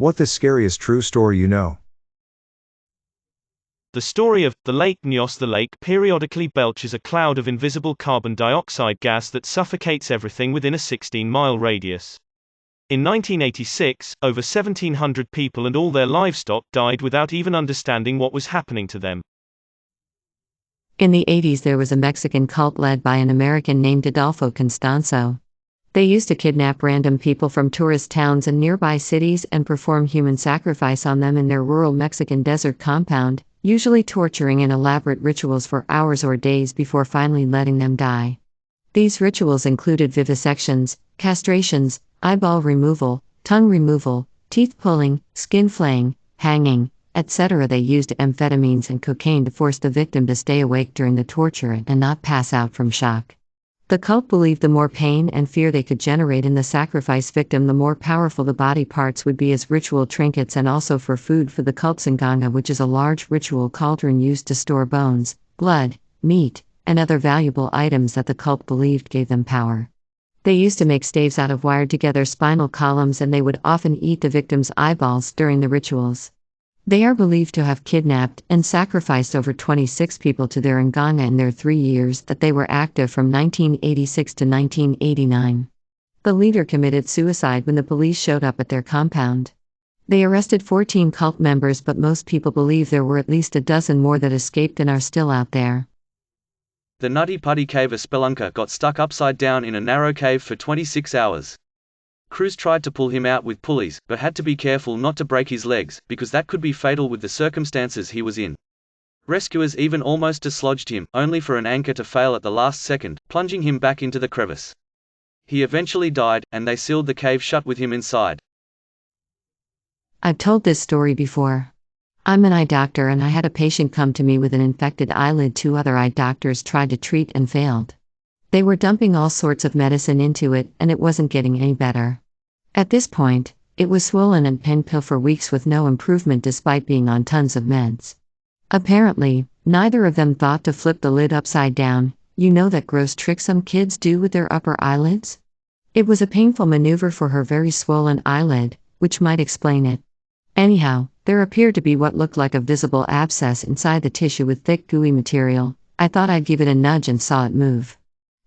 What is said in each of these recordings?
What the scariest true story you know? The story of the Lake Nyos. The lake periodically belches a cloud of invisible carbon dioxide gas that suffocates everything within a 16-mile radius. In 1986, over 1,700 people and all their livestock died without even understanding what was happening to them. In the 80s, there was a Mexican cult led by an American named Adolfo Constanzo. They used to kidnap random people from tourist towns and nearby cities and perform human sacrifice on them in their rural Mexican desert compound, usually torturing in elaborate rituals for hours or days before finally letting them die. These rituals included vivisections, castrations, eyeball removal, tongue removal, teeth pulling, skin flaying, hanging, etc. They used amphetamines and cocaine to force the victim to stay awake during the torture and not pass out from shock. The cult believed the more pain and fear they could generate in the sacrifice victim, the more powerful the body parts would be as ritual trinkets and also for food for the cult's sanganga, which is a large ritual cauldron used to store bones, blood, meat, and other valuable items that the cult believed gave them power. They used to make staves out of wired together spinal columns, and they would often eat the victim's eyeballs during the rituals. They are believed to have kidnapped and sacrificed over 26 people to their nganga in their 3 years that they were active from 1986 to 1989. The leader committed suicide when the police showed up at their compound. They arrested 14 cult members, but most people believe there were at least a dozen more that escaped and are still out there. The Nutty Putty Cave. A spelunker got stuck upside down in a narrow cave for 26 hours. Crews tried to pull him out with pulleys, but had to be careful not to break his legs, because that could be fatal with the circumstances he was in. Rescuers even almost dislodged him, only for an anchor to fail at the last second, plunging him back into the crevice. He eventually died, and they sealed the cave shut with him inside. I've told this story before. I'm an eye doctor, and I had a patient come to me with an infected eyelid. 2 other eye doctors tried to treat and failed. They were dumping all sorts of medicine into it, and it wasn't getting any better. At this point, it was swollen and painful for weeks with no improvement despite being on tons of meds. Apparently, neither of them thought to flip the lid upside down, you know that gross trick some kids do with their upper eyelids? It was a painful maneuver for her very swollen eyelid, which might explain it. Anyhow, there appeared to be what looked like a visible abscess inside the tissue with thick gooey material. I thought I'd give it a nudge and saw it move.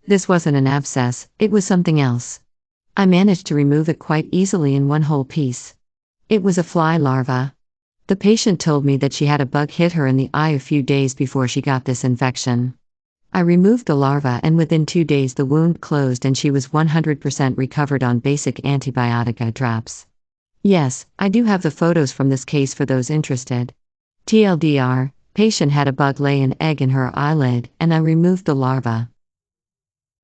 This wasn't an abscess, it was something else. I managed to remove it quite easily in one whole piece. It was a fly larva. The patient told me that she had a bug hit her in the eye a few days before she got this infection. I removed the larva, and within 2 days the wound closed and she was 100% recovered on basic antibiotic eye drops. Yes, I do have the photos from this case for those interested. TLDR, patient had a bug lay an egg in her eyelid, and I removed the larva.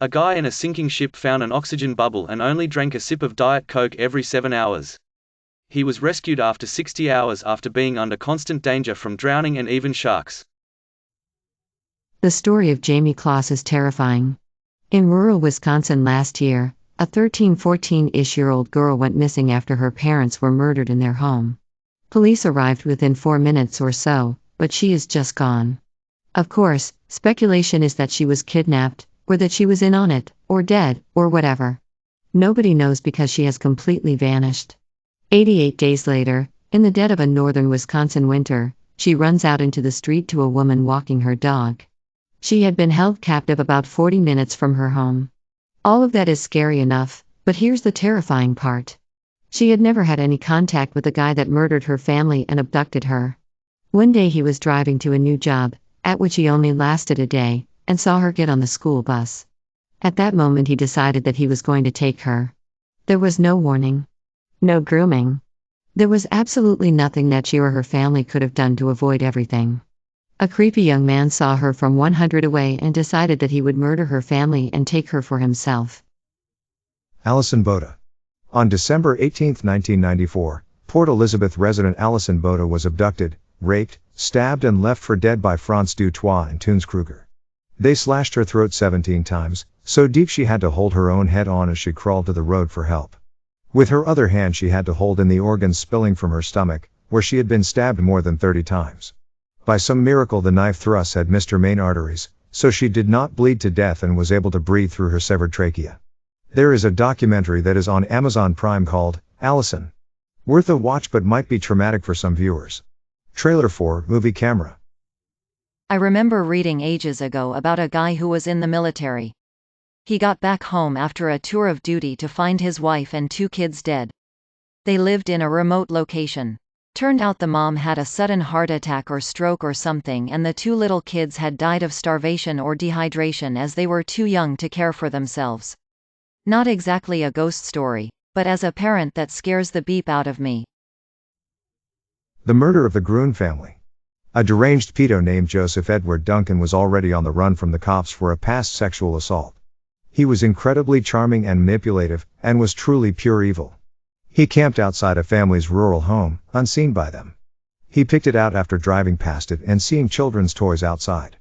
A guy in a sinking ship found an oxygen bubble and only drank a sip of Diet Coke every 7 hours. He was rescued after 60 hours after being under constant danger from drowning and even sharks. The story of Jamie Kloss is terrifying. In rural Wisconsin last year, a 14-ish-year-old girl went missing after her parents were murdered in their home. Police arrived within 4 minutes or so, but she is just gone. Of course, speculation is that she was kidnapped, or that she was in on it, or dead, or whatever. Nobody knows because she has completely vanished. 88 days later, in the dead of a northern Wisconsin winter, she runs out into the street to a woman walking her dog. She had been held captive about 40 minutes from her home. All of that is scary enough, but here's the terrifying part. She had never had any contact with the guy that murdered her family and abducted her. One day he was driving to a new job, at which he only lasted a day, and saw her get on the school bus. At that moment he decided that he was going to take her. There was no warning. No grooming. There was absolutely nothing that she or her family could have done to avoid everything. A creepy young man saw her from 100 away and decided that he would murder her family and take her for himself. Alison Boda. On December 18, 1994, Port Elizabeth resident Alison Boda was abducted, raped, stabbed and left for dead by Franz Dutoit and Toons Kruger. They slashed her throat 17 times, so deep she had to hold her own head on as she crawled to the road for help. With her other hand she had to hold in the organs spilling from her stomach, where she had been stabbed more than 30 times. By some miracle the knife thrusts had missed her main arteries, so she did not bleed to death and was able to breathe through her severed trachea. There is a documentary that is on Amazon Prime called Alison. Worth a watch but might be traumatic for some viewers. Trailer 4, Movie Camera. I remember reading ages ago about a guy who was in the military. He got back home after a tour of duty to find his wife and 2 kids dead. They lived in a remote location. Turned out the mom had a sudden heart attack or stroke or something, and the 2 little kids had died of starvation or dehydration as they were too young to care for themselves. Not exactly a ghost story, but as a parent that scares the beep out of me. The murder of the Gruen family. A deranged pedo named Joseph Edward Duncan was already on the run from the cops for a past sexual assault. He was incredibly charming and manipulative, and was truly pure evil. He camped outside a family's rural home, unseen by them. He picked it out after driving past it and seeing children's toys outside.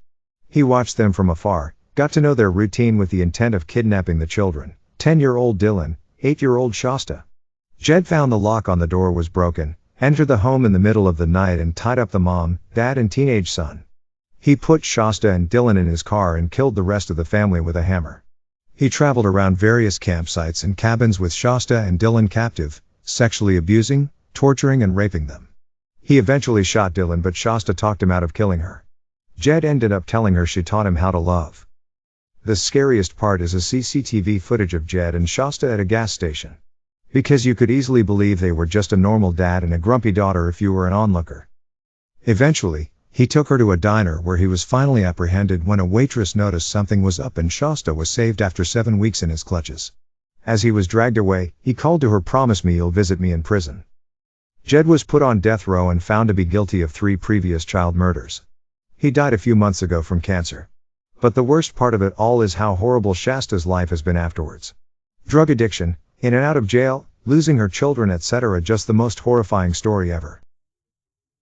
He watched them from afar, got to know their routine with the intent of kidnapping the children, 10-year-old Dylan, 8-year-old Shasta. Jed found the lock on the door was broken, entered the home in the middle of the night and tied up the mom, dad and teenage son. He put Shasta and Dylan in his car and killed the rest of the family with a hammer. He traveled around various campsites and cabins with Shasta and Dylan captive, sexually abusing, torturing and raping them. He eventually shot Dylan, but Shasta talked him out of killing her. Jed ended up telling her she taught him how to love. The scariest part is a CCTV footage of Jed and Shasta at a gas station. Because you could easily believe they were just a normal dad and a grumpy daughter if you were an onlooker. Eventually, he took her to a diner where he was finally apprehended when a waitress noticed something was up and Shasta was saved after 7 weeks in his clutches. As he was dragged away, he called to her, "Promise me you'll visit me in prison." Jed was put on death row and found to be guilty of 3 previous child murders. He died a few months ago from cancer. But the worst part of it all is how horrible Shasta's life has been afterwards. Drug addiction, in and out of jail, losing her children, etc. Just the most horrifying story ever.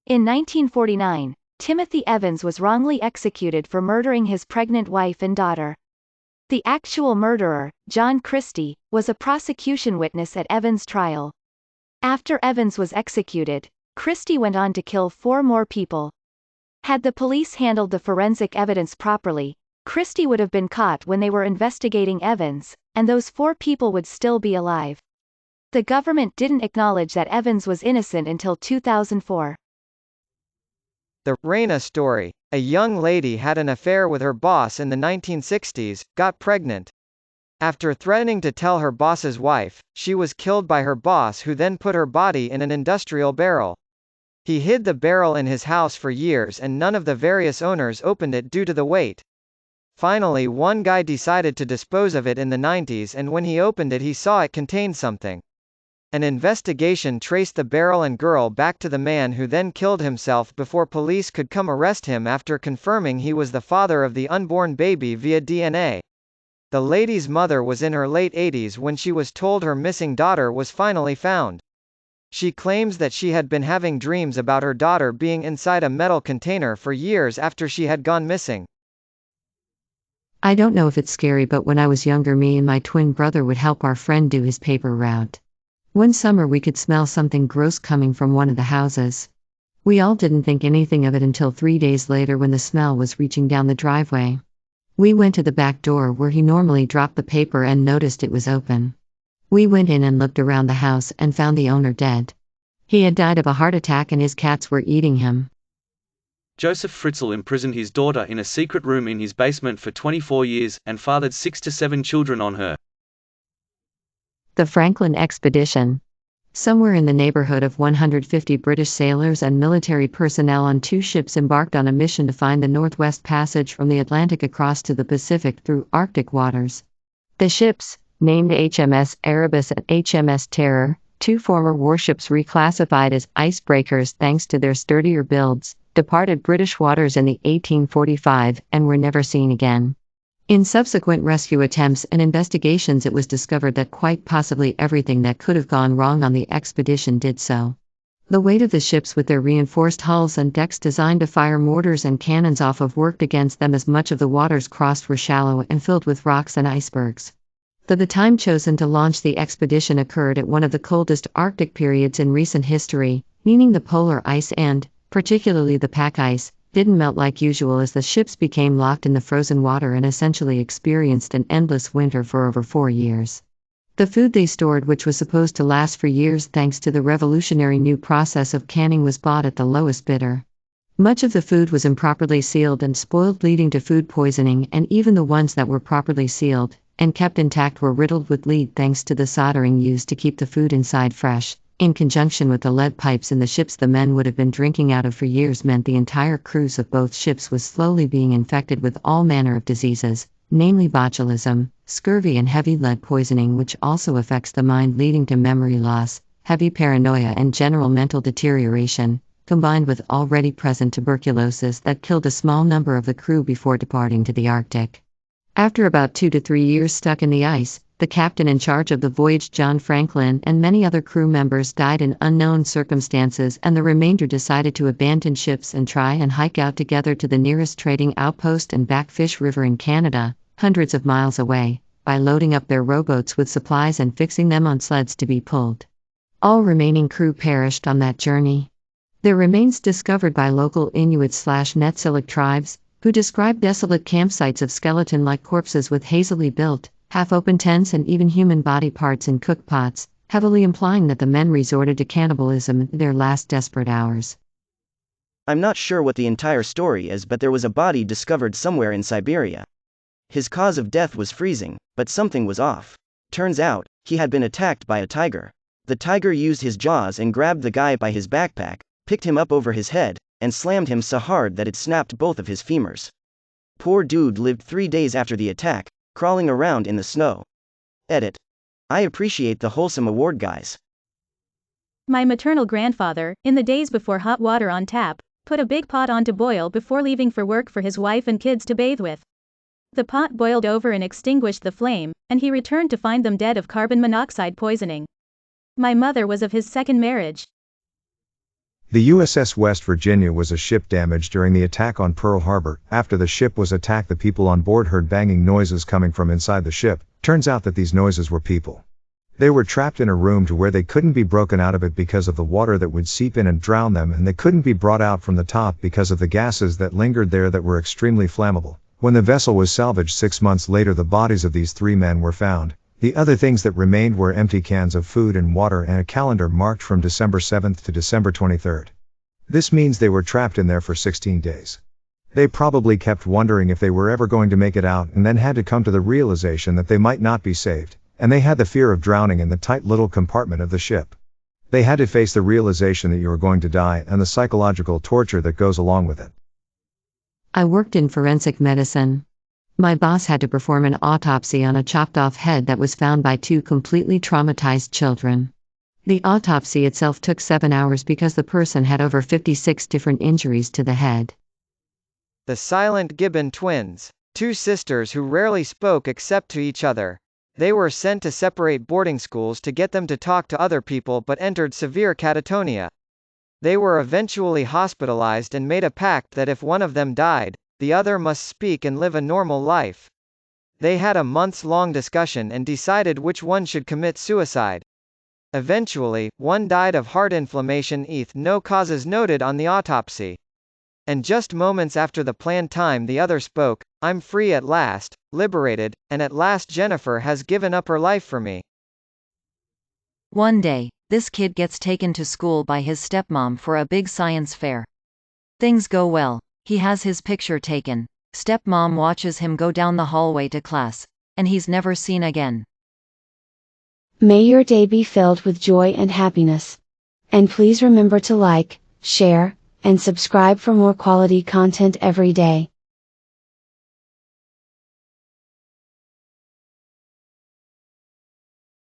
In 1949, Timothy Evans was wrongly executed for murdering his pregnant wife and daughter. The actual murderer, John Christie, was a prosecution witness at Evans' trial. After Evans was executed, Christie went on to kill 4 more people. Had the police handled the forensic evidence properly, Christie would have been caught when they were investigating Evans, and those 4 people would still be alive. The government didn't acknowledge that Evans was innocent until 2004. The Raina story. A young lady had an affair with her boss in the 1960s, got pregnant. After threatening to tell her boss's wife, she was killed by her boss, who then put her body in an industrial barrel. He hid the barrel in his house for years and none of the various owners opened it due to the weight. Finally, one guy decided to dispose of it in the 90s, and when he opened it he saw it contained something. An investigation traced the barrel and girl back to the man, who then killed himself before police could come arrest him after confirming he was the father of the unborn baby via DNA. The lady's mother was in her late 80s when she was told her missing daughter was finally found. She claims that she had been having dreams about her daughter being inside a metal container for years after she had gone missing. I don't know if it's scary, but when I was younger, me and my twin brother would help our friend do his paper route. One summer we could smell something gross coming from one of the houses. We all didn't think anything of it until 3 days later when the smell was reaching down the driveway. We went to the back door where he normally dropped the paper and noticed it was open. We went in and looked around the house and found the owner dead. He had died of a heart attack and his cats were eating him. Joseph Fritzl imprisoned his daughter in a secret room in his basement for 24 years, and fathered 6 to 7 children on her. The Franklin Expedition. Somewhere in the neighborhood of 150 British sailors and military personnel on 2 ships embarked on a mission to find the Northwest Passage from the Atlantic across to the Pacific through Arctic waters. The ships, named HMS Erebus and HMS Terror, 2 former warships reclassified as icebreakers thanks to their sturdier builds, departed British waters in the 1845 and were never seen again. In subsequent rescue attempts and investigations, it was discovered that quite possibly everything that could have gone wrong on the expedition did so. The weight of the ships with their reinforced hulls and decks designed to fire mortars and cannons off of worked against them, as much of the waters crossed were shallow and filled with rocks and icebergs. The time chosen to launch the expedition occurred at one of the coldest Arctic periods in recent history, meaning the polar ice and, particularly the pack ice, didn't melt like usual as the ships became locked in the frozen water and essentially experienced an endless winter for over 4 years. The food they stored, which was supposed to last for years thanks to the revolutionary new process of canning, was bought at the lowest bidder. Much of the food was improperly sealed and spoiled, leading to food poisoning, and even the ones that were properly sealed and kept intact were riddled with lead thanks to the soldering used to keep the food inside fresh. In conjunction with the lead pipes in the ships the men would have been drinking out of for years, meant the entire crews of both ships was slowly being infected with all manner of diseases, namely botulism, scurvy and heavy lead poisoning, which also affects the mind, leading to memory loss, heavy paranoia and general mental deterioration, combined with already present tuberculosis that killed a small number of the crew before departing to the Arctic. After about 2 to 3 years stuck in the ice, the captain in charge of the voyage, John Franklin, and many other crew members died in unknown circumstances, and the remainder decided to abandon ships and try and hike out together to the nearest trading outpost and Backfish River in Canada, hundreds of miles away, by loading up their rowboats with supplies and fixing them on sleds to be pulled. All remaining crew perished on that journey. Their remains discovered by local Inuit/Netsilik tribes, who describe desolate campsites of skeleton-like corpses with hazily built, half-open tents and even human body parts in cook pots, heavily implying that the men resorted to cannibalism in their last desperate hours. I'm not sure what the entire story is, but there was a body discovered somewhere in Siberia. His cause of death was freezing, but something was off. Turns out, he had been attacked by a tiger. The tiger used his jaws and grabbed the guy by his backpack, picked him up over his head, and slammed him so hard that it snapped both of his femurs. Poor dude lived 3 days after the attack, crawling around in the snow. Edit. I appreciate the wholesome award, guys. My maternal grandfather, in the days before hot water on tap, put a big pot on to boil before leaving for work for his wife and kids to bathe with. The pot boiled over and extinguished the flame, and he returned to find them dead of carbon monoxide poisoning. My mother was of his second marriage. The USS West Virginia was a ship damaged during the attack on Pearl Harbor. After the ship was attacked, the people on board heard banging noises coming from inside the ship. Turns out that these noises were people. They were trapped in a room to where they couldn't be broken out of it because of the water that would seep in and drown them, and they couldn't be brought out from the top because of the gases that lingered there that were extremely flammable. When the vessel was salvaged 6 months later, the bodies of these 3 men were found. The other things that remained were empty cans of food and water and a calendar marked from December 7th to December 23rd. This means they were trapped in there for 16 days. They probably kept wondering if they were ever going to make it out, and then had to come to the realization that they might not be saved, and they had the fear of drowning in the tight little compartment of the ship. They had to face the realization that you were going to die and the psychological torture that goes along with it. I worked in forensic medicine. My boss had to perform an autopsy on a chopped-off head that was found by 2 completely traumatized children. The autopsy itself took 7 hours because the person had over 56 different injuries to the head. The silent Gibbon twins, 2 sisters who rarely spoke except to each other. They were sent to separate boarding schools to get them to talk to other people, but entered severe catatonia. They were eventually hospitalized and made a pact that if one of them died, the other must speak and live a normal life. They had a months-long discussion and decided which one should commit suicide. Eventually, one died of heart inflammation, no causes noted on the autopsy. And just moments after the planned time, the other spoke, "I'm free at last, liberated, and at last Jennifer has given up her life for me." One day, this kid gets taken to school by his stepmom for a big science fair. Things go well. He has his picture taken. Stepmom watches him go down the hallway to class. And he's never seen again. May your day be filled with joy and happiness. And please remember to like, share, and subscribe for more quality content every day.